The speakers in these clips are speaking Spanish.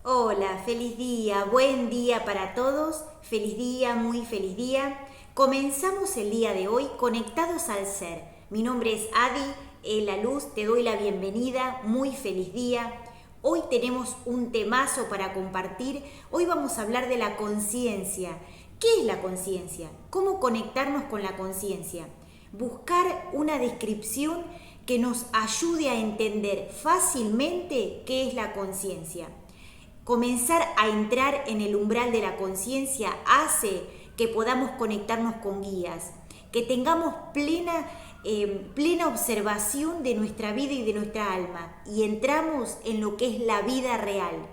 Hola, feliz día, buen día para todos, feliz día, muy feliz día. Comenzamos el día de hoy conectados al ser. Mi nombre es Adi, La Luz, te doy la bienvenida, muy feliz día. Hoy tenemos un temazo para compartir, hoy vamos a hablar de la conciencia. ¿Qué es la conciencia? ¿Cómo conectarnos con la conciencia? Buscar una descripción que nos ayude a entender fácilmente qué es la conciencia. Comenzar a entrar en el umbral de la conciencia hace que podamos conectarnos con guías, que tengamos plena observación de nuestra vida y de nuestra alma y entramos en lo que es la vida real.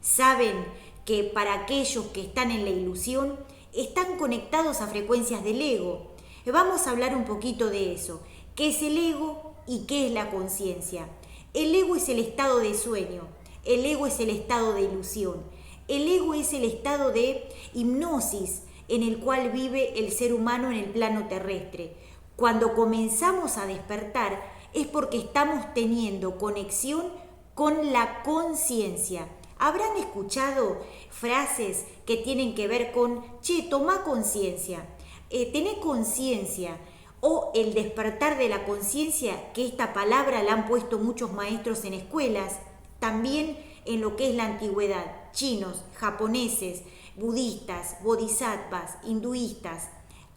Saben que para aquellos que están en la ilusión, están conectados a frecuencias del ego. Vamos a hablar un poquito de eso. ¿Qué es el ego y qué es la conciencia? El ego es el estado de sueño. El ego es el estado de ilusión. El ego es el estado de hipnosis en el cual vive el ser humano en el plano terrestre. Cuando comenzamos a despertar es porque estamos teniendo conexión con la conciencia. ¿Habrán escuchado frases que tienen que ver con, che, toma conciencia, tené conciencia, o el despertar de la conciencia, que esta palabra la han puesto muchos maestros en escuelas, también en lo que es la antigüedad, chinos, japoneses, budistas, bodhisattvas, hinduistas,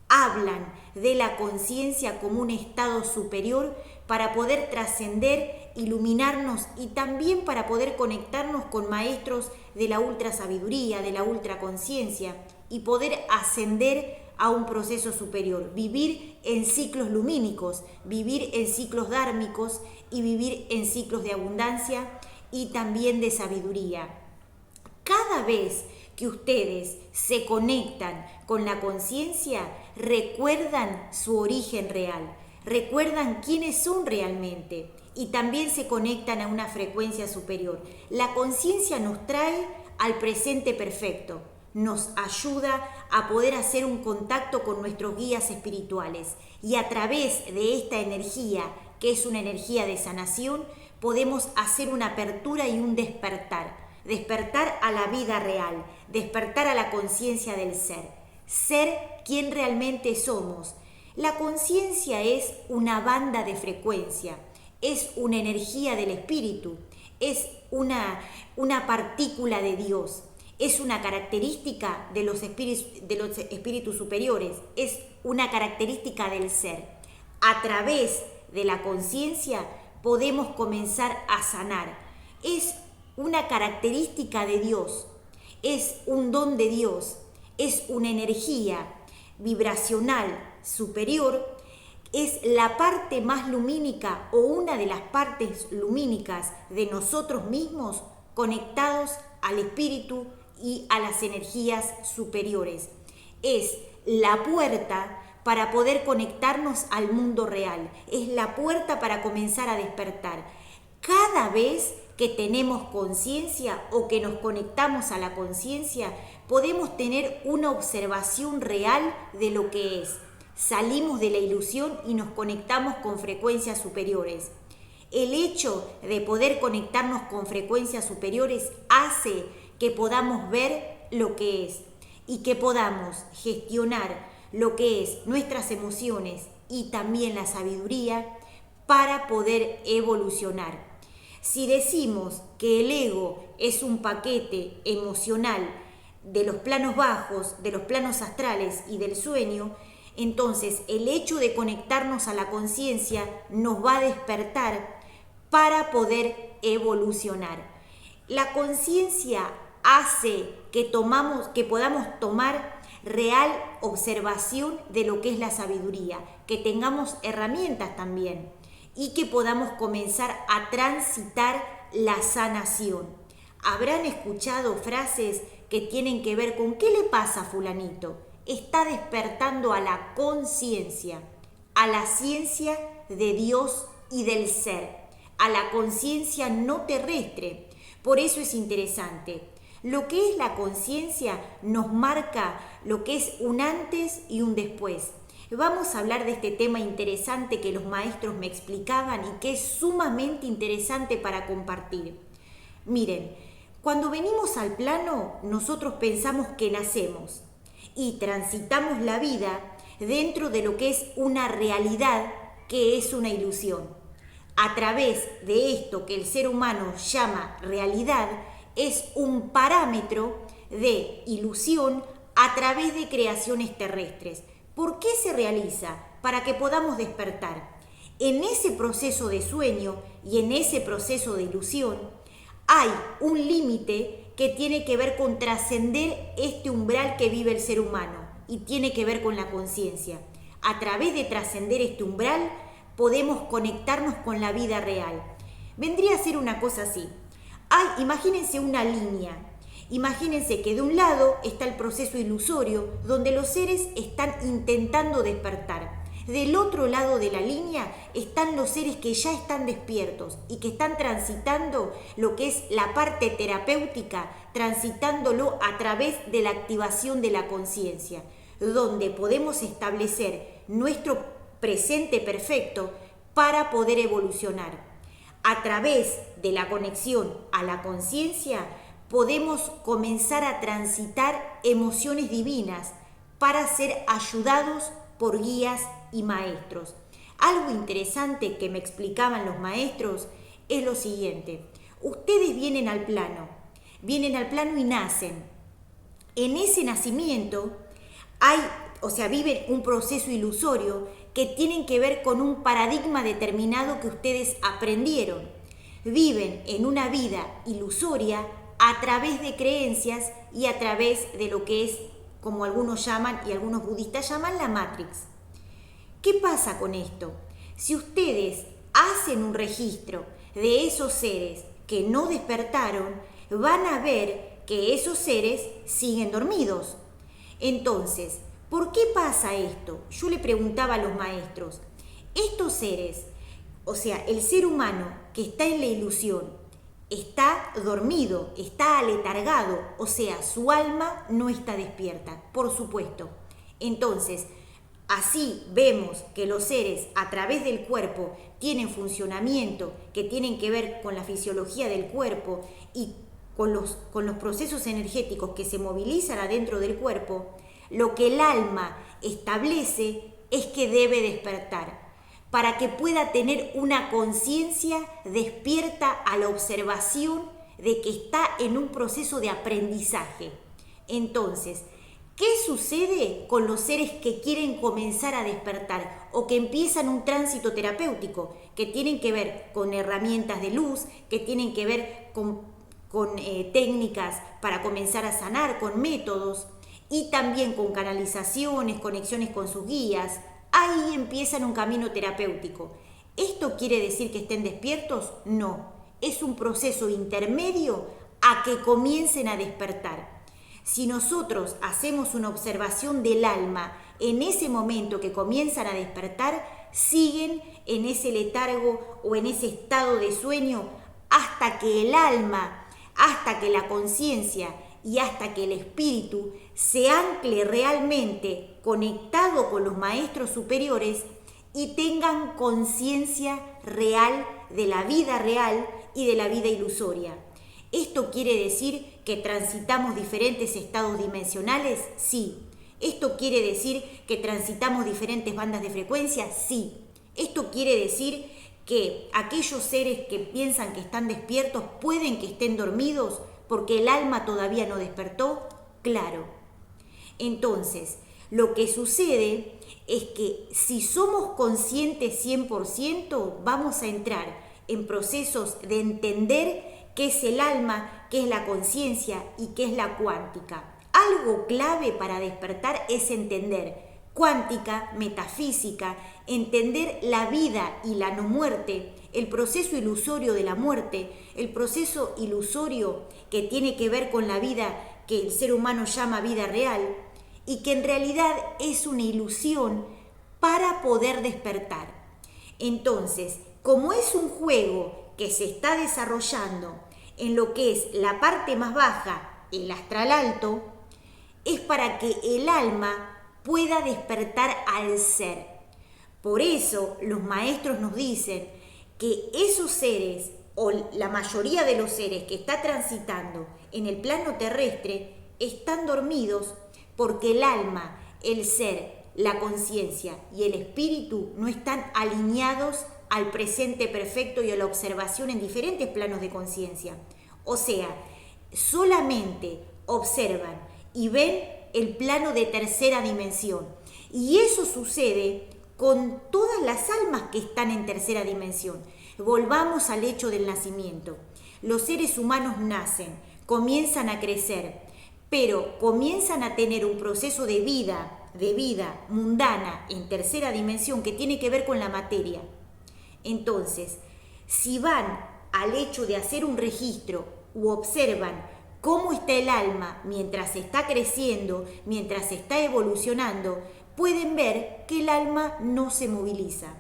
hablan de la conciencia como un estado superior para poder trascender, iluminarnos y también para poder conectarnos con maestros de la ultra sabiduría, de la ultra conciencia y poder ascender a un proceso superior, vivir en ciclos lumínicos, vivir en ciclos dármicos y vivir en ciclos de abundancia y también de sabiduría. Cada vez que ustedes se conectan con la conciencia, recuerdan su origen real, recuerdan quiénes son realmente y también se conectan a una frecuencia superior. La conciencia nos trae al presente perfecto, nos ayuda a poder hacer un contacto con nuestros guías espirituales y a través de esta energía, que es una energía de sanación, podemos hacer una apertura y un despertar. Despertar a la vida real, despertar a la conciencia del ser quien realmente somos. La conciencia es una banda de frecuencia, es una energía del espíritu, es una partícula de Dios, es una característica de los espíritus superiores, es una característica del ser. A través de la conciencia podemos comenzar a sanar. Es una característica de Dios, es un don de Dios, es una energía vibracional superior, es la parte más lumínica o una de las partes lumínicas de nosotros mismos conectados al espíritu y a las energías superiores. Es la puerta para poder conectarnos al mundo real, es la puerta para comenzar a despertar. Cada vez que tenemos conciencia o que nos conectamos a la conciencia, podemos tener una observación real de lo que es. Salimos de la ilusión y nos conectamos con frecuencias superiores. El hecho de poder conectarnos con frecuencias superiores hace que podamos ver lo que es y que podamos gestionar lo que es nuestras emociones y también la sabiduría para poder evolucionar. Si decimos que el ego es un paquete emocional de los planos bajos, de los planos astrales y del sueño, entonces el hecho de conectarnos a la conciencia nos va a despertar para poder evolucionar. La conciencia hace que podamos tomar real observación de lo que es la sabiduría, que tengamos herramientas también y que podamos comenzar a transitar la sanación. Habrán escuchado frases que tienen que ver con ¿qué le pasa a fulanito? Está despertando a la conciencia, a la ciencia de Dios y del ser, a la conciencia no terrestre. Por eso es interesante. Lo que es la conciencia nos marca lo que es un antes y un después. Vamos a hablar de este tema interesante que los maestros me explicaban y que es sumamente interesante para compartir. Miren, Cuando venimos al plano, nosotros pensamos que nacemos y transitamos la vida dentro de lo que es una realidad que es una ilusión. A través de esto que el ser humano llama realidad, es un parámetro de ilusión a través de creaciones terrestres. ¿Por qué se realiza? Para que podamos despertar. En ese proceso de sueño y en ese proceso de ilusión, hay un límite que tiene que ver con trascender este umbral que vive el ser humano y tiene que ver con la conciencia. A través de trascender este umbral podemos conectarnos con la vida real. Vendría a ser una cosa así. Imagínense una línea. Imagínense que de un lado está el proceso ilusorio donde los seres están intentando despertar. Del otro lado de la línea están los seres que ya están despiertos y que están transitando lo que es la parte terapéutica, transitándolo a través de la activación de la conciencia, donde podemos establecer nuestro presente perfecto para poder evolucionar. A través de la conexión a la conciencia podemos comenzar a transitar emociones divinas para ser ayudados por guías y maestros. Algo interesante que me explicaban los maestros es lo siguiente. Ustedes vienen al plano y nacen. En ese nacimiento viven un proceso ilusorio que tienen que ver con un paradigma determinado que ustedes aprendieron. Viven en una vida ilusoria a través de creencias y a través de lo que es, como algunos llaman y algunos budistas llaman, la Matrix. ¿Qué pasa con esto? Si ustedes hacen un registro de esos seres que no despertaron, van a ver que esos seres siguen dormidos. Entonces, ¿por qué pasa esto? Yo le preguntaba a los maestros, estos seres, el ser humano que está en la ilusión, está dormido, está aletargado, su alma no está despierta, por supuesto. Entonces, así vemos que los seres a través del cuerpo tienen funcionamiento que tienen que ver con la fisiología del cuerpo y con los procesos energéticos que se movilizan adentro del cuerpo. Lo que el alma establece es que debe despertar para que pueda tener una conciencia despierta a la observación de que está en un proceso de aprendizaje. Entonces, ¿qué sucede con los seres que quieren comenzar a despertar o que empiezan un tránsito terapéutico que tienen que ver con herramientas de luz, que tienen que ver con técnicas para comenzar a sanar, con métodos y también con canalizaciones, conexiones con sus guías? Ahí empiezan un camino terapéutico. ¿Esto quiere decir que estén despiertos? No, es un proceso intermedio a que comiencen a despertar. Si nosotros hacemos una observación del alma en ese momento que comienzan a despertar, siguen en ese letargo o en ese estado de sueño hasta que el alma, hasta que la conciencia y hasta que el espíritu se ancle realmente conectado con los maestros superiores y tengan conciencia real de la vida real y de la vida ilusoria. ¿Esto quiere decir que transitamos diferentes estados dimensionales? Sí. ¿Esto quiere decir que transitamos diferentes bandas de frecuencia? Sí. ¿Esto quiere decir que aquellos seres que piensan que están despiertos pueden que estén dormidos porque el alma todavía no despertó? Claro. Entonces, lo que sucede es que si somos conscientes 100%, vamos a entrar en procesos de entender qué es el alma, qué es la conciencia y qué es la cuántica. Algo clave para despertar es entender cuántica, metafísica, entender la vida y la no muerte, el proceso ilusorio de la muerte, el proceso ilusorio que tiene que ver con la vida que el ser humano llama vida real y que en realidad es una ilusión para poder despertar. Entonces, como es un juego que se está desarrollando en lo que es la parte más baja, el astral alto, es para que el alma pueda despertar al ser. Por eso los maestros nos dicen que esos seres o la mayoría de los seres que está transitando en el plano terrestre están dormidos porque el alma, el ser, la conciencia y el espíritu no están alineados al presente perfecto y a la observación en diferentes planos de conciencia. O sea, solamente observan y ven el plano de tercera dimensión. Y eso sucede con todas las almas que están en tercera dimensión. Volvamos al hecho del nacimiento. Los seres humanos nacen, comienzan a crecer, pero comienzan a tener un proceso de vida mundana en tercera dimensión que tiene que ver con la materia. Entonces, si van al hecho de hacer un registro u observan cómo está el alma mientras está creciendo, mientras está evolucionando, pueden ver que el alma no se moviliza.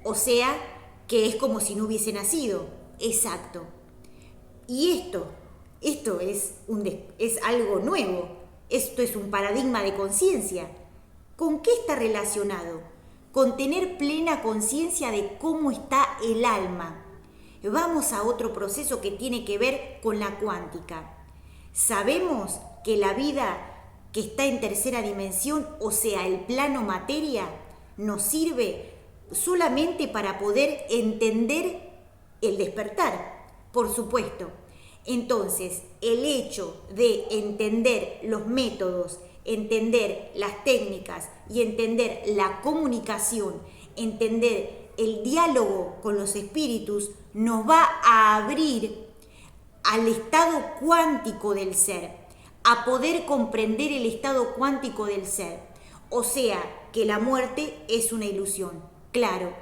O sea, que es como si no hubiese nacido. Exacto. Y esto es algo nuevo. Esto es un paradigma de conciencia. ¿Con qué está relacionado? Con tener plena conciencia de cómo está el alma. Vamos a otro proceso que tiene que ver con la cuántica. Sabemos que la vida que está en tercera dimensión, o sea, el plano materia, nos sirve solamente para poder entender el despertar, por supuesto. Entonces, el hecho de entender los métodos, entender las técnicas y entender la comunicación, entender el diálogo con los espíritus, nos va a abrir al estado cuántico del ser, a poder comprender el estado cuántico del ser. O sea, que la muerte es una ilusión, claro.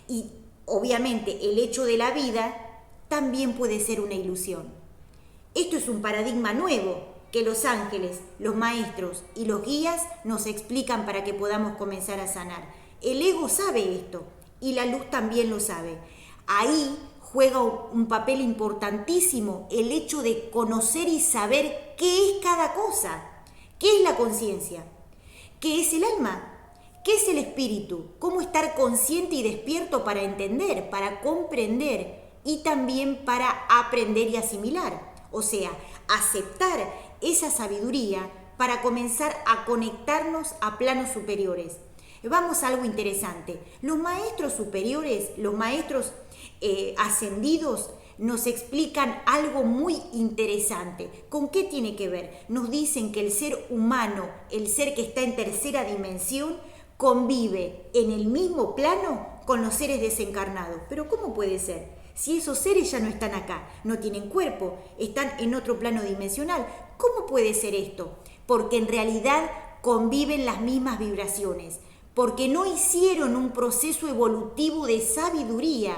Y obviamente el hecho de la vida también puede ser una ilusión. Esto es un paradigma nuevo que los ángeles, los maestros y los guías nos explican para que podamos comenzar a sanar. El ego sabe esto y la luz también lo sabe. Ahí juega un papel importantísimo el hecho de conocer y saber qué es cada cosa, qué es la conciencia, qué es el alma, qué es el espíritu, cómo estar consciente y despierto para entender, para comprender y también para aprender y asimilar. O sea, aceptar esa sabiduría para comenzar a conectarnos a planos superiores. Vamos a algo interesante. Los maestros superiores, los maestros ascendidos, nos explican algo muy interesante. ¿Con qué tiene que ver? Nos dicen que el ser humano, el ser que está en tercera dimensión, convive en el mismo plano con los seres desencarnados. ¿Pero cómo puede ser? Si esos seres ya no están acá, no tienen cuerpo, están en otro plano dimensional. ¿Cómo puede ser esto? Porque en realidad conviven las mismas vibraciones, porque no hicieron un proceso evolutivo de sabiduría.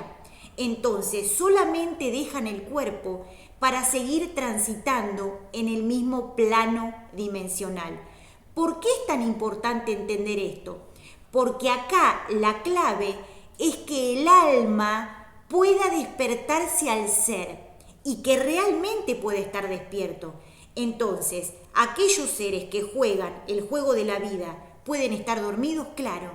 Entonces solamente dejan el cuerpo para seguir transitando en el mismo plano dimensional. ¿Por qué es tan importante entender esto? Porque acá la clave es que el alma pueda despertarse al ser y que realmente puede estar despierto. Entonces, aquellos seres que juegan el juego de la vida pueden estar dormidos, claro.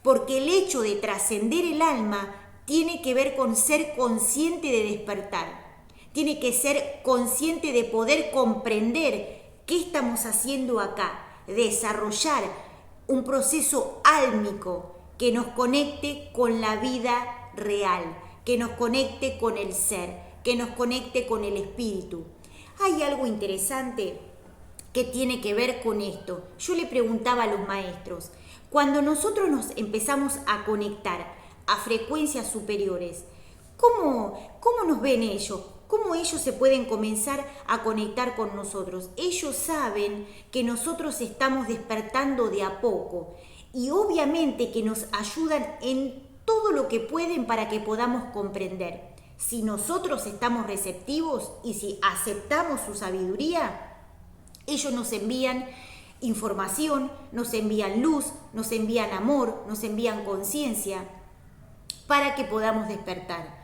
Porque el hecho de trascender el alma tiene que ver con ser consciente de despertar. Tiene que ser consciente de poder comprender qué estamos haciendo acá. Desarrollar un proceso álmico que nos conecte con la vida real, que nos conecte con el ser, que nos conecte con el espíritu. Hay algo interesante que tiene que ver con esto. Yo le preguntaba a los maestros, cuando nosotros nos empezamos a conectar a frecuencias superiores, ¿cómo nos ven ellos? ¿Cómo ellos se pueden comenzar a conectar con nosotros? Ellos saben que nosotros estamos despertando de a poco y obviamente que nos ayudan en todo lo que pueden para que podamos comprender. Si nosotros estamos receptivos y si aceptamos su sabiduría, ellos nos envían información, nos envían luz, nos envían amor, nos envían conciencia para que podamos despertar.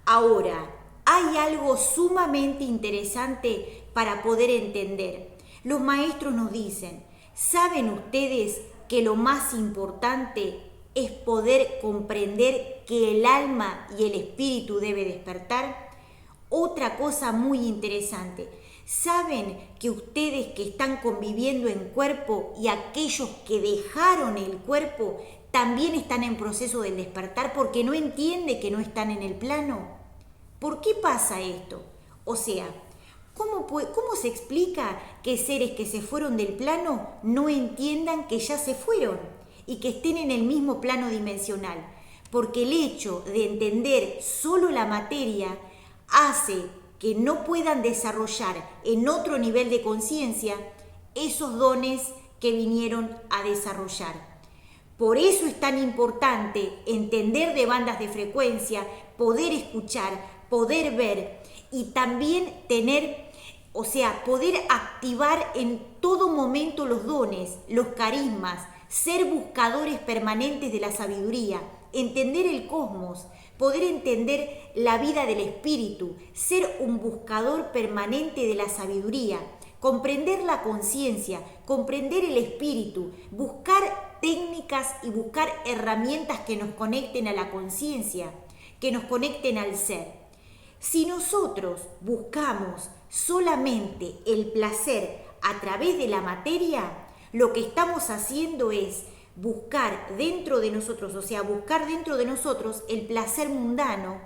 Ahora, hay algo sumamente interesante para poder entender. Los maestros nos dicen, ¿saben ustedes que lo más importante es poder comprender que el alma y el espíritu debe despertar. Otra cosa muy interesante, ¿saben que ustedes que están conviviendo en cuerpo y aquellos que dejaron el cuerpo también están en proceso del despertar porque no entienden que no están en el plano? ¿Por qué pasa esto? O sea, ¿cómo se explica que seres que se fueron del plano no entiendan que ya se fueron y que estén en el mismo plano dimensional? Porque el hecho de entender solo la materia hace que no puedan desarrollar en otro nivel de conciencia esos dones que vinieron a desarrollar. Por eso es tan importante entender de bandas de frecuencia, poder escuchar, poder ver y también poder activar en todo momento los dones, los carismas, ser buscadores permanentes de la sabiduría, entender el cosmos, poder entender la vida del espíritu, ser un buscador permanente de la sabiduría, comprender la conciencia, comprender el espíritu, buscar técnicas y buscar herramientas que nos conecten a la conciencia, que nos conecten al ser. Si nosotros buscamos solamente el placer a través de la materia, lo que estamos haciendo es buscar dentro de nosotros, buscar dentro de nosotros el placer mundano.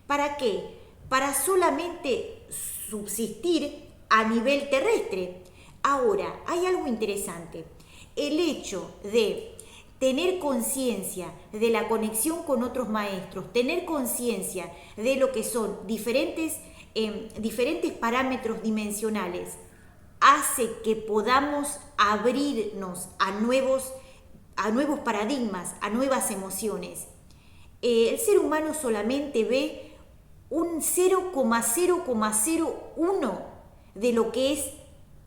¿Para qué? Para solamente subsistir a nivel terrestre. Ahora, hay algo interesante. El hecho de tener conciencia de la conexión con otros maestros, tener conciencia de lo que son diferentes parámetros dimensionales, hace que podamos abrirnos a nuevos paradigmas, a nuevas emociones. El ser humano solamente ve un 0,001 de lo que es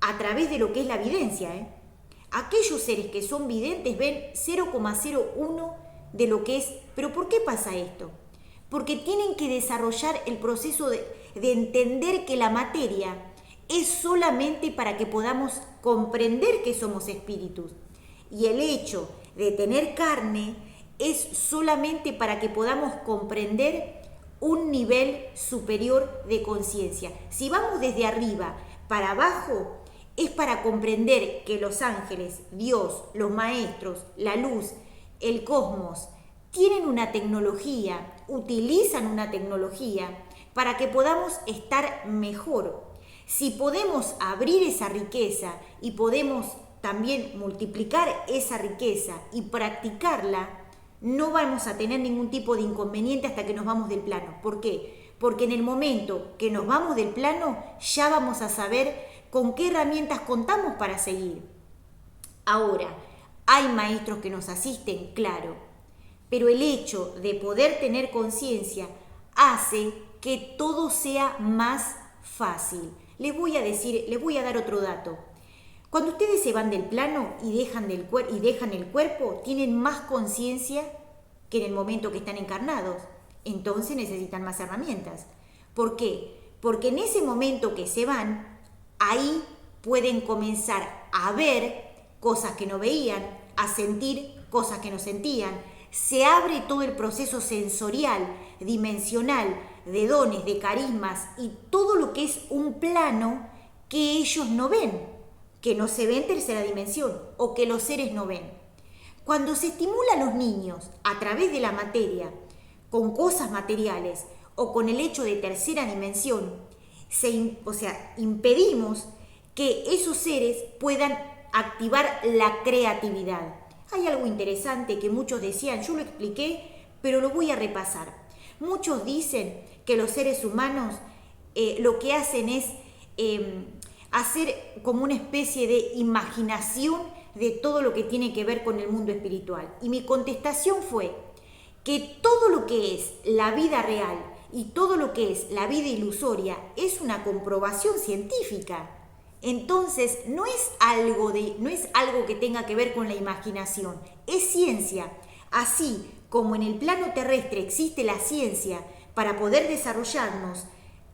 a través de lo que es la videncia. Aquellos seres que son videntes ven 0,01 de lo que es. ¿Pero por qué pasa esto? Porque tienen que desarrollar el proceso de entender que la materia es solamente para que podamos comprender que somos espíritus. Y el hecho de tener carne es solamente para que podamos comprender un nivel superior de conciencia. Si vamos desde arriba para abajo, es para comprender que los ángeles, Dios, los maestros, la luz, el cosmos, tienen una tecnología, utilizan una tecnología para que podamos estar mejor. Si podemos abrir esa riqueza y podemos también multiplicar esa riqueza y practicarla, no vamos a tener ningún tipo de inconveniente hasta que nos vamos del plano. ¿Por qué? Porque en el momento que nos vamos del plano ya vamos a saber con qué herramientas contamos para seguir. Ahora, ¿hay maestros que nos asisten? Claro, pero el hecho de poder tener conciencia hace que todo sea más fácil. Les voy a dar otro dato. Cuando ustedes se van del plano y dejan el cuerpo, tienen más conciencia que en el momento que están encarnados. Entonces necesitan más herramientas. ¿Por qué? Porque en ese momento que se van, ahí pueden comenzar a ver cosas que no veían, a sentir cosas que no sentían. Se abre todo el proceso sensorial, dimensional, de dones, de carismas y todo lo que es un plano que ellos no ven, que no se ve en tercera dimensión o que los seres no ven. Cuando se estimula a los niños a través de la materia, con cosas materiales o con el hecho de tercera dimensión, impedimos que esos seres puedan activar la creatividad. Hay algo interesante que muchos decían, yo lo expliqué, pero lo voy a repasar. Muchos dicen que los seres humanos lo que hacen es hacer como una especie de imaginación de todo lo que tiene que ver con el mundo espiritual. Y mi contestación fue que todo lo que es la vida real y todo lo que es la vida ilusoria es una comprobación científica. Entonces no es algo que tenga que ver con la imaginación, es ciencia. Así como en el plano terrestre existe la ciencia para poder desarrollarnos,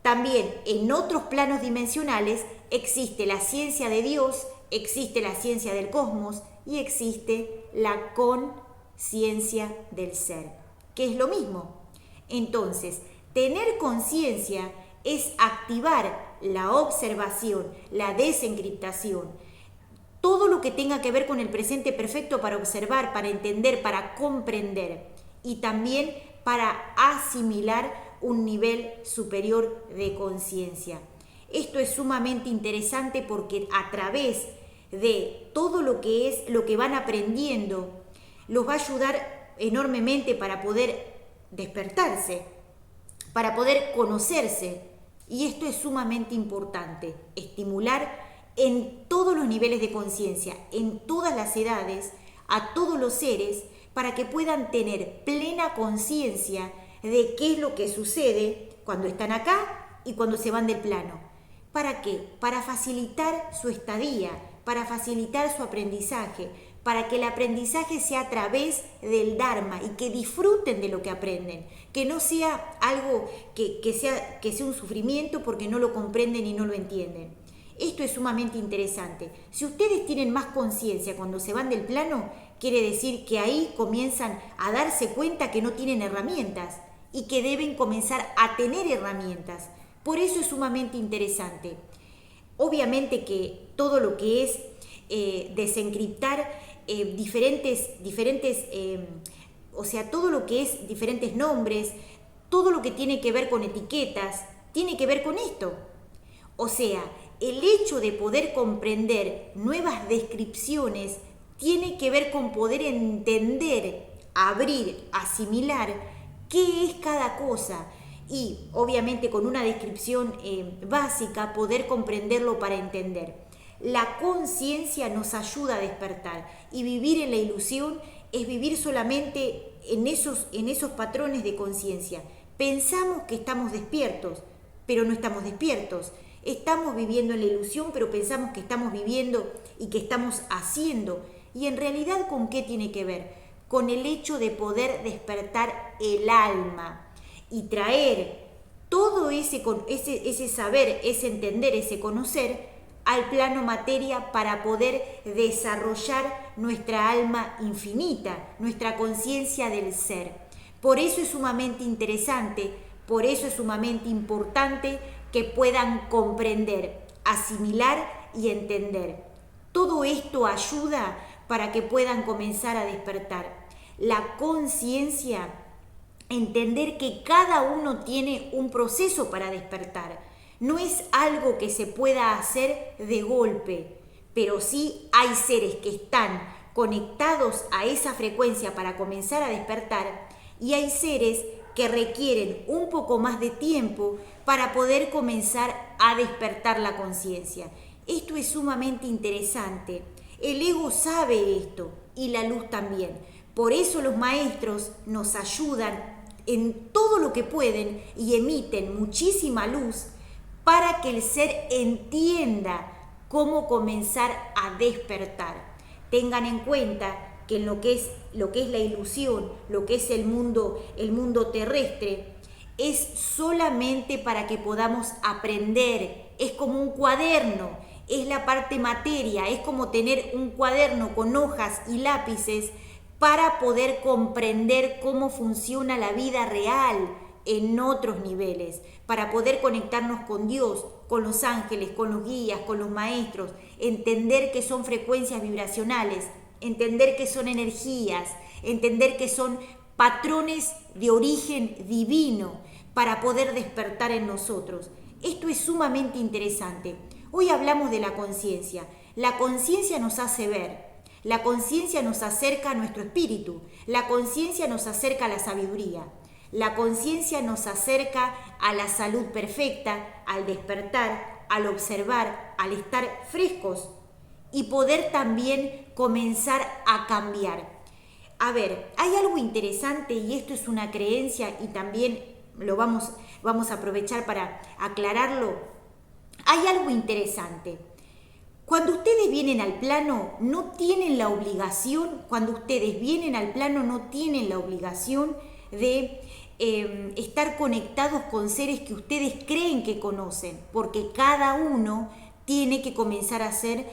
también en otros planos dimensionales existe la ciencia de Dios, existe la ciencia del cosmos y existe la conciencia. ciencia del ser, que es lo mismo. Entonces, tener conciencia es activar la observación, la desencriptación, todo lo que tenga que ver con el presente perfecto para observar, para entender, para comprender y también para asimilar un nivel superior de conciencia. Esto es sumamente interesante porque a través de todo lo que van aprendiendo, los va a ayudar enormemente para poder despertarse, para poder conocerse. Y esto es sumamente importante, estimular en todos los niveles de conciencia, en todas las edades, a todos los seres, para que puedan tener plena conciencia de qué es lo que sucede cuando están acá y cuando se van del plano. ¿Para qué? Para facilitar su estadía, para facilitar su aprendizaje, para que el aprendizaje sea a través del Dharma y que disfruten de lo que aprenden, que no sea algo que sea un sufrimiento porque no lo comprenden y no lo entienden. Esto es sumamente interesante. Si ustedes tienen más conciencia cuando se van del plano, quiere decir que ahí comienzan a darse cuenta que no tienen herramientas y que deben comenzar a tener herramientas. Por eso es sumamente interesante. Obviamente que todo lo que es desencriptar o sea, todo lo que es diferentes nombres, todo lo que tiene que ver con etiquetas, tiene que ver con esto. O sea, el hecho de poder comprender nuevas descripciones tiene que ver con poder entender, abrir, asimilar qué es cada cosa y obviamente con una descripción básica poder comprenderlo para entender. La conciencia nos ayuda a despertar y vivir en la ilusión es vivir solamente en esos patrones de conciencia. Pensamos que estamos despiertos, pero no estamos despiertos. Estamos viviendo en la ilusión, pero pensamos que estamos viviendo y que estamos haciendo. Y en realidad, ¿con qué tiene que ver? Con el hecho de poder despertar el alma y traer todo ese saber, ese entender, ese conocer al plano materia para poder desarrollar nuestra alma infinita, nuestra conciencia del ser. Por eso es sumamente interesante, por eso es sumamente importante que puedan comprender, asimilar y entender. Todo esto ayuda para que puedan comenzar a despertar. La conciencia, entender que cada uno tiene un proceso para despertar. No es algo que se pueda hacer de golpe, pero sí hay seres que están conectados a esa frecuencia para comenzar a despertar y hay seres que requieren un poco más de tiempo para poder comenzar a despertar la conciencia. Esto es sumamente interesante. El ego sabe esto y la luz también. Por eso los maestros nos ayudan en todo lo que pueden y emiten muchísima luz para que el ser entienda cómo comenzar a despertar. Tengan en cuenta que en lo que es la ilusión, lo que es el mundo terrestre, es solamente para que podamos aprender. Es como un cuaderno, es la parte materia, es como tener un cuaderno con hojas y lápices para poder comprender cómo funciona la vida real en otros niveles, para poder conectarnos con Dios, con los ángeles, con los guías, con los maestros, entender que son frecuencias vibracionales, entender que son energías, entender que son patrones de origen divino para poder despertar en nosotros. Esto es sumamente interesante. Hoy hablamos de la conciencia. La conciencia nos hace ver, la conciencia nos acerca a nuestro espíritu, la conciencia nos acerca a la sabiduría, la conciencia nos acerca a la salud perfecta, al despertar, al observar, al estar frescos y poder también comenzar a cambiar. A ver, hay algo interesante y esto es una creencia y también lo vamos a aprovechar para aclararlo. Hay algo interesante. Cuando ustedes vienen al plano, no tienen la obligación, de estar conectados con seres que ustedes creen que conocen, porque cada uno tiene que comenzar a hacer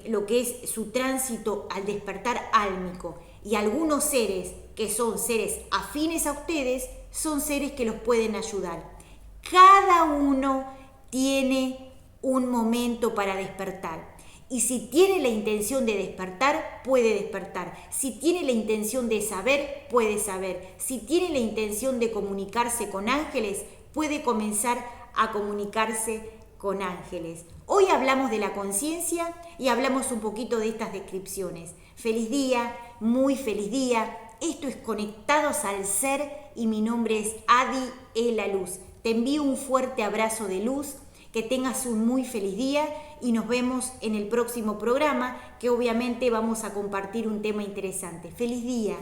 lo que es su tránsito al despertar álmico. y algunos seres que son seres afines a ustedes son seres que los pueden ayudar. Cada uno tiene un momento para despertar. Y si tiene la intención de despertar, puede despertar. Si tiene la intención de saber, puede saber. Si tiene la intención de comunicarse con ángeles, puede comenzar a comunicarse con ángeles. Hoy hablamos de la conciencia y hablamos un poquito de estas descripciones. Feliz día, muy feliz día. Esto es Conectados al Ser y mi nombre es Adi La Luz. Te envío un fuerte abrazo de luz. Que tengas un muy feliz día y nos vemos en el próximo programa, que obviamente vamos a compartir un tema interesante. ¡Feliz día!